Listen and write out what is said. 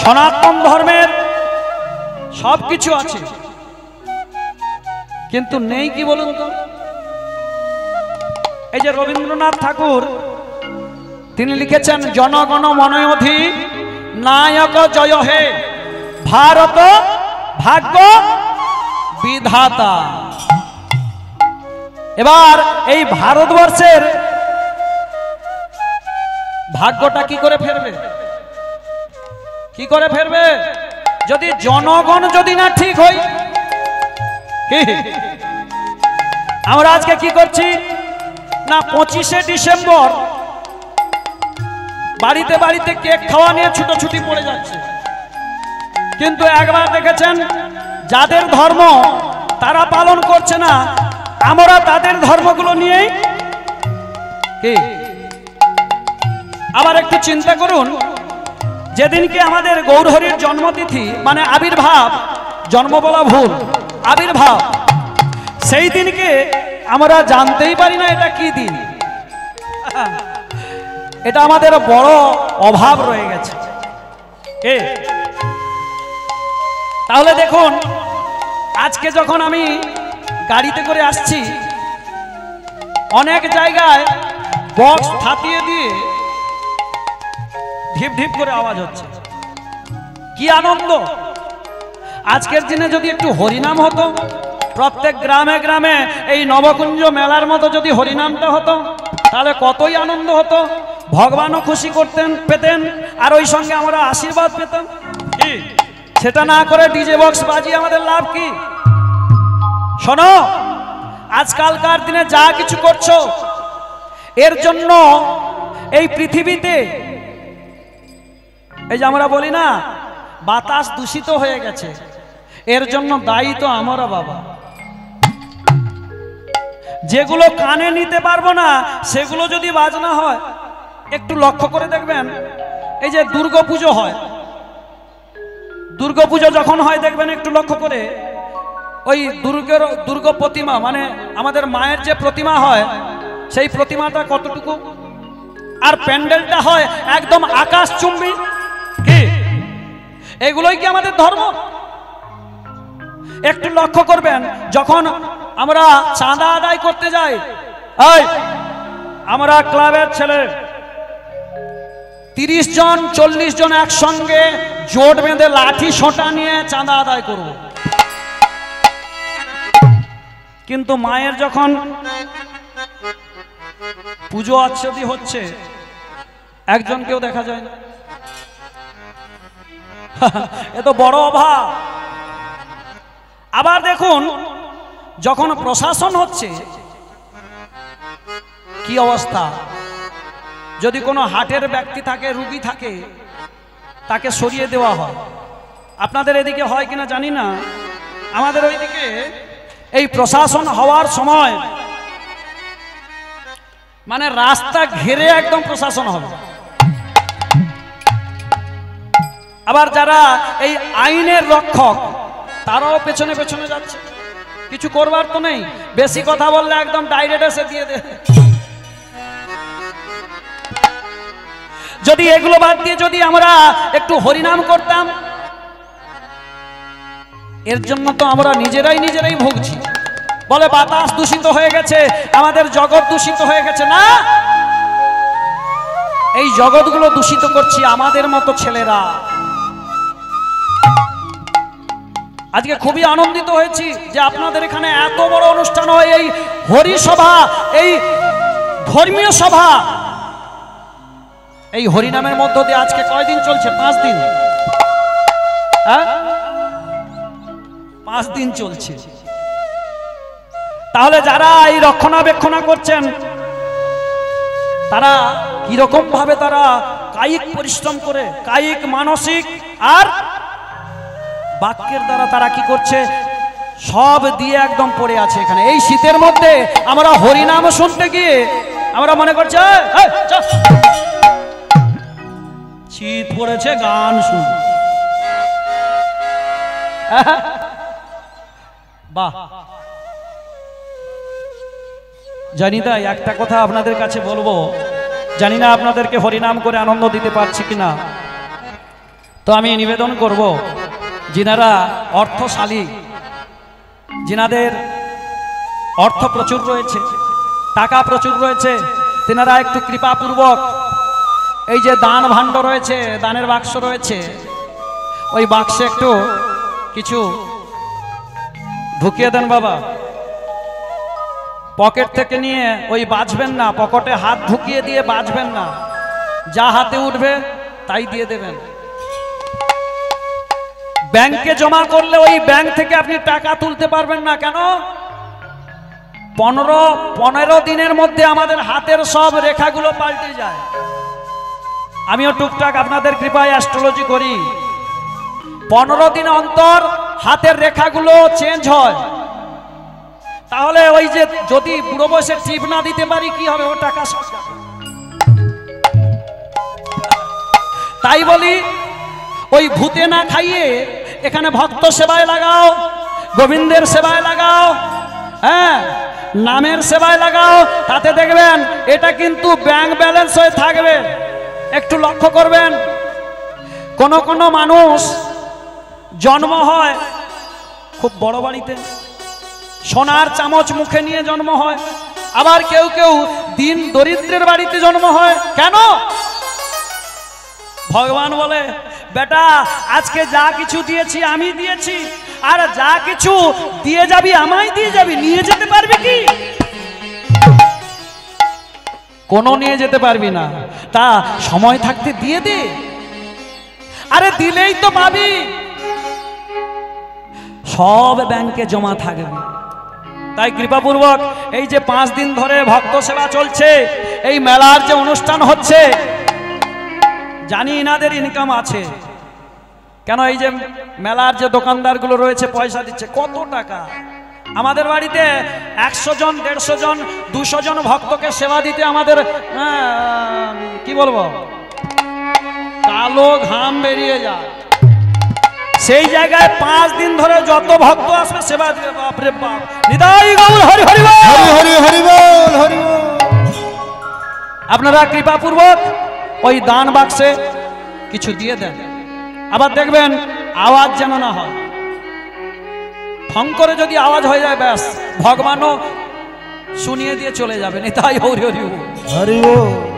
সনাতন ধর্মের সব কিছু আছে, কিন্তু নেই কি বলুন তো? এই যে রবীন্দ্রনাথ ঠাকুর তিনি লিখেছেন, জনগণ মনয়ধি নায়ক জয় হে, ভারত ভাগ্য বিধাতা। এবার এই ভারতবর্ষের ভাগ্যটা কি করে ফেরবে? কি করে ফেরবে? যদি জনগণ যদি না ঠিক হই। আমরা আজকে কি করছি না, 25শে ডিসেম্বর বাড়িতে বাড়িতে কেক খাওয়া নিয়ে ছুটোছুটি পড়ে যাচ্ছে, কিন্তু একবার দেখেছেন যাদের ধর্ম তারা পালন করছে না, আমরা তাদের ধর্মগুলো নিয়েই কি। আবার একটু চিন্তা করুন, যেদিনকে আমাদের গৌরহরির জন্মতিথি মানে আবির্ভাব, জন্ম বলা ভুল, আবির্ভাব, সেই দিনকে আমরা জানতেই পারি না এটা কি দিন। এটা আমাদের বড় অভাব রয়ে গেছে। তাহলে দেখুন, আজকে যখন আমি গাড়িতে করে আসছি, অনেক জায়গায় বক্স থাতিয়ে দিয়ে ঢিপ ঢিপ করে আওয়াজ হচ্ছে, কি আনন্দ। আজকের দিনে যদি একটু হরিনাম হতো, প্রত্যেক গ্রামে গ্রামে এই নবকুঞ্জ মেলার মতো যদি হরিনামটা হতো, তাহলে কতই আনন্দ হতো, ভগবানও খুশি করতেন, পেতেন, আর ওই সঙ্গে আমরা আশীর্বাদ পেতাম। কি সেটা না করে ডিজে বক্স বাজিয়ে আমাদের লাভ কি? শোনো, আজকালকার দিনে যা কিছু করছো, এর জন্য এই পৃথিবীতে, এই যে আমরা বলি না বাতাস দূষিত হয়ে গেছে, এর জন্য দায়ী তো আমরা বাবা। যেগুলো কানে নিতে পারবো না সেগুলো যদি বাজনা হয়, একটু লক্ষ্য করে দেখবেন, এই যে দুর্গাপুজো হয়, দুর্গাপুজো যখন হয় দেখবেন একটু লক্ষ্য করে, ওই দুর্গ প্রতিমা মানে আমাদের মায়ের যে প্রতিমা হয়, সেই প্রতিমাটা কতটুকু, আর প্যান্ডেলটা হয় একদম আকাশচুম্বী। কি এগুলোই কি আমাদের ধর্ম? একটু লক্ষ্য করবেন, যখন আমরা চাঁদা আদায় করতে যাই, এই আমরা ক্লাবের ছেলে 30 জন 40 জন একসঙ্গে জোট বেঁধে লাঠি সোঁটা নিয়ে চাঁদা আদায় করব, কিন্তু মায়ের যখন পুজো অর্চনা হচ্ছে একজন কেউ দেখা যায় না। এ তো বড় অভাব। আবার দেখুন, যখন প্রশাসন হচ্ছে কি অবস্থা, যদি কোনো হার্টের ব্যক্তি থাকে, রোগী থাকে, তাকে সরিয়ে দেওয়া হয়। আপনাদের এদিকে হয় কিনা জানি না, আমাদের ওইদিকে এই প্রশাসন হওয়ার সময় মানে রাস্তা ঘিরে একদম প্রশাসন হবে। আবার যারা এই আইনের রক্ষক তারাও পেছনে পেছনে যাচ্ছে, কিছু করবার তো নেই, বেশি কথা বললে একদম ডাইরেক্ট এসে দিয়ে দে। যদি এগুলো বাদ দিয়ে যদি আমরা একটু হরিনাম করতাম, এর জন্য তো আমরা নিজেরাই ভুগছি। বলে বাতাস দূষিত হয়ে গেছে, আমাদের জগৎ দূষিত হয়ে গেছে। না, এই জগৎগুলো দূষিত করছি আমাদের মতো ছেলেরা। আজকে খুবই আনন্দিত হয়েছি যে আপনাদের এখানে এত বড় অনুষ্ঠান হয়, এই হরি সভা, এই ধর্মীয় সভা, এই হরিনামের মধ্য দিয়ে আজকে কয়দিন চলছে? 5 দিন। হ্যাঁ, 5 দিন চলছে। তাহলে যারা এই রক্ষণাবেক্ষণা করছেন, তারা কিরকম ভাবে তারা কায়িক পরিশ্রম করে, কায়িক, মানসিক আর বাক্যের দ্বারা তারা কি করছে, সব দিয়ে একদম পড়ে আছে এখানে। এই শীতের মধ্যে আমরা হরিনাম শুনতে গিয়ে আমরা মনে করছি শীত পড়েছে, গান শুন। বাহ, জানি তাই একটা কথা আপনাদের কাছে বলবো, জানি না আপনাদেরকে হরিনাম করে আনন্দ দিতে পারছি কিনা। তো আমি নিবেদন করব, যিনারা অর্থশালী, যিনাদের অর্থ প্রচুর রয়েছে, টাকা প্রচুর রয়েছে, তেনারা একটু কৃপাপূর্বক এই যে দান ভাণ্ড রয়েছে, দানের বাক্স রয়েছে, ওই বাক্সে একটু কিছু ঢুকিয়ে দেন বাবা। পকেট থেকে নিয়ে ওই বাঁচবেন না, পকেটে হাত ঢুকিয়ে দিয়ে বাঁচবেন না, যা হাতে উঠবে তাই দিয়ে দেবেন। ব্যাংকে জমা করলে ওই ব্যাংক থেকে আপনি টাকা তুলতে পারবেন না। কেন? 15 দিনের মধ্যে আমাদের হাতের সব রেখাগুলো পাল্টে যায়। আমিও টুকটাক আপনাদের কৃপায় অ্যাস্ট্রোলজি করি। 15 দিন অন্তর হাতের রেখাগুলো চেঞ্জ হয়। তাহলে ওই যে যদি বুড়ো বয়সে টিপ না দিতে পারি কি হবে? ও টাকা সব যাবে। তাই বলি ওই ভূতে না খাইয়ে এখানে ভক্ত সেবায় লাগাও, গোবিন্দের সেবায় লাগাও, হ্যাঁ, নামের সেবায় লাগাও, তাতে দেখবেন এটা কিন্তু ব্যাংক ব্যালেন্স হয়ে থাকবে। একটু লক্ষ্য করবেন, কোন কোন মানুষ জন্ম হয় খুব বড় বাড়িতে, সোনার চামচ মুখে নিয়ে জন্ম হয়, আবার কেউ কেউ দিন দরিদ্রের বাড়িতে জন্ম হয়। কেন? ভগবান বলে, বেটা আজকে যা কিছু দিয়েছি আমি দিয়েছি, আর যা কিছু দিয়ে যাবি আমায় দিয়ে যাবি, নিয়ে যেতে পারবি কি? কোনো নিয়ে যেতে পারবি না। তা সময় থাকতে দিয়ে দে, আরে দিলেই তো পাবি। সব ব্যাংকে জমা থাকবে। তাই কৃপাপূর্বক এই যে 5 দিন ধরে ভক্ত সেবা চলছে, এই মেলার যে অনুষ্ঠান হচ্ছে, জানি ইনাদের ইনকাম আছে। কেন? এই যে মেলার যে দোকানদারগুলো রয়েছে পয়সা দিচ্ছে, কত টাকা। আমাদের বাড়িতে 100 জন 150 জন 200 জন ভক্তকে সেবা দিতে আমাদের কি বলবো, কালো ঘাম বেরিয়ে যায়। সেই জায়গায় 5 দিন ধরে যত ভক্ত আসবে সেবা দিবে, বাপরে বাপ। নিতাই গৌর হরি হরি বল, হরি হরি বল, হরি বল। আপনারা কৃপাপূর্বক ওই দান বাক্সে কিছু দিয়ে দেন। আবার দেখবেন আওয়াজ যেন না হয়। ফং করে যদি আওয়াজ হয়ে যায়, ব্যাস ভগবানও শুনিয়ে দিয়ে চলে যাবেন। নিতাই গৌর হরি বল, হরি বল।